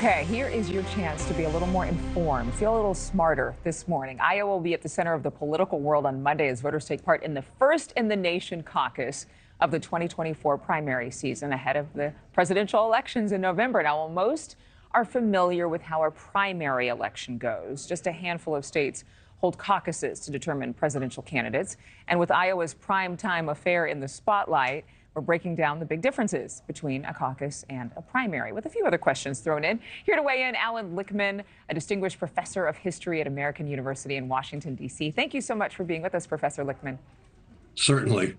Okay, here is your chance to be a little more informed, feel a little smarter this morning. Iowa will be at the center of the political world on Monday as voters take part in the first-in-the-nation caucus of the 2024 primary season ahead of the presidential elections in November. Now, while most are familiar with how a primary election goes, just a handful of states hold caucuses to determine presidential candidates. And with Iowa's primetime affair in the spotlight, we're breaking down the big differences between a caucus and a primary, with a few other questions thrown in. Here to weigh in, Allan Lichtman, a distinguished professor of history at American University in Washington, D.C. Thank you so much for being with us, Professor Lichtman. Certainly.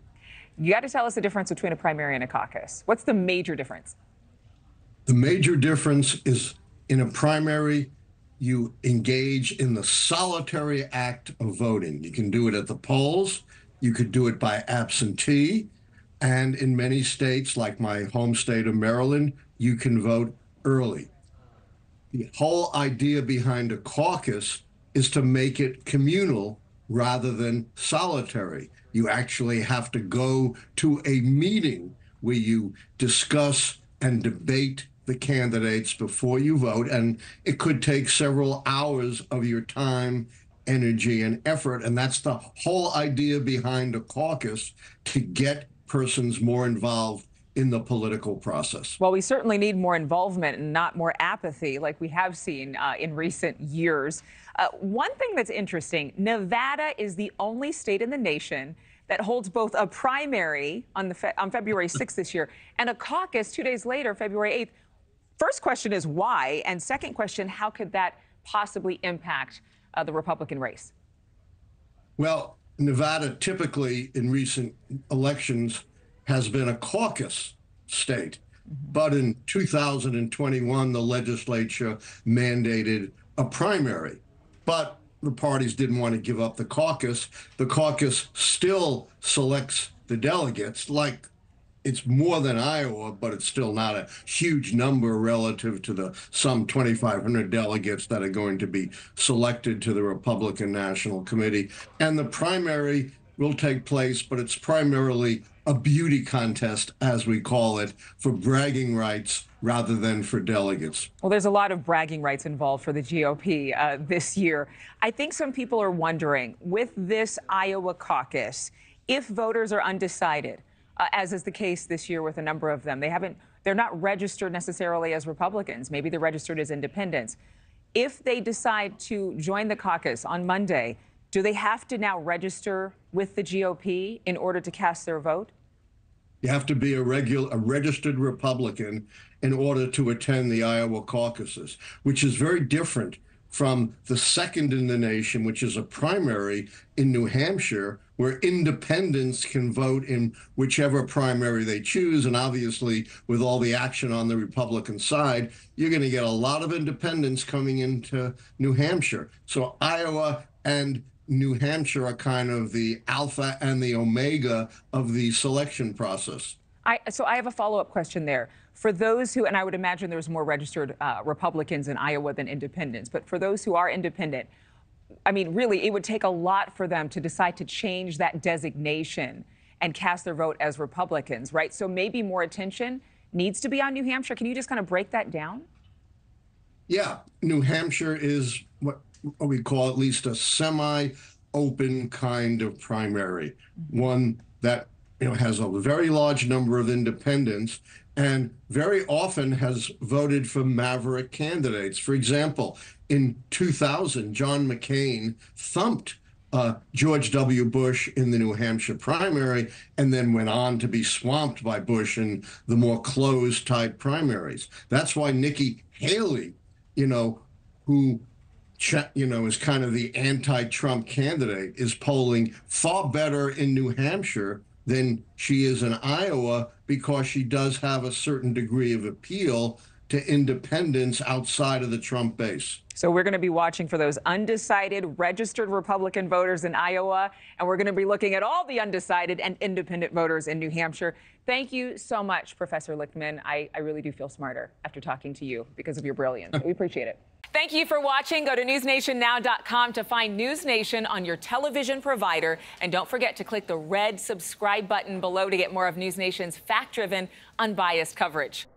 You got to tell us the difference between a primary and a caucus. What's the major difference? The major difference is in a primary, you engage in the solitary act of voting. You can do it at the polls. You could do it by absentee. And in many states, like my home state of Maryland, you can vote early. The whole idea behind a caucus is to make it communal rather than solitary. You actually have to go to a meeting where you discuss and debate the candidates before you vote. And it could take several hours of your time, energy, and effort. And that's the whole idea behind a caucus, to get persons more involved in the political process. Well, we certainly need more involvement and not more apathy like we have seen in recent years. One thing that's interesting, Nevada is the only state in the nation that holds both a primary on February 6th this year and a caucus 2 days later, February 8th. First question is why? And second question, how could that possibly impact the Republican race? Well, Nevada typically in recent elections has been a caucus state. But in 2021, the legislature mandated a primary. But the parties didn't want to give up the caucus. The caucus still selects the delegates. Like, it's more than Iowa, but it's still not a huge number relative to the some 2,500 delegates that are going to be selected to the Republican National Committee. And the primary will take place, but it's primarily a beauty contest, as we call it, for bragging rights rather than for delegates. Well, there's a lot of bragging rights involved for the GOP this year. I think some people are wondering, with this Iowa caucus, if voters are undecided, as is the case this year with a number of them. They're not registered necessarily as Republicans. Maybe they're registered as independents. If they decide to join the caucus on Monday, do they have to now register with the GOP in order to cast their vote? You have to be a registered Republican in order to attend the Iowa caucuses, which is very different from the second in the nation, which is a primary in New Hampshire, where independents can vote in whichever primary they choose. And obviously, with all the action on the Republican side, you're going to get a lot of independents coming into New Hampshire. So Iowa and New Hampshire are kind of the alpha and the omega of the selection process. So I have a follow-up question there. For those who, and I would imagine there's more registered Republicans in Iowa than independents, but for those who are independent, I mean, really, it would take a lot for them to decide to change that designation and cast their vote as Republicans, right? So maybe more attention needs to be on New Hampshire. Can you just kind of break that down? Yeah, New Hampshire is what we call at least a semi-open kind of primary, one that has a very large number of independents and very often has voted for maverick candidates. For example, in 2000, John McCain thumped George W. Bush in the New Hampshire primary and then went on to be swamped by Bush in the more closed type primaries. That's why Nikki Haley, who is kind of the anti-Trump candidate, is polling far better in New Hampshire than she is in Iowa, because she does have a certain degree of appeal to independents outside of the Trump base. So we're going to be watching for those undecided registered Republican voters in Iowa, and we're going to be looking at all the undecided and independent voters in New Hampshire. Thank you so much, Professor Lichtman. I really do feel smarter after talking to you because of your brilliance. We appreciate it. Thank you for watching. Go to newsnationnow.com to find NewsNation on your television provider. And don't forget to click the red subscribe button below to get more of NewsNation's fact-driven, unbiased coverage.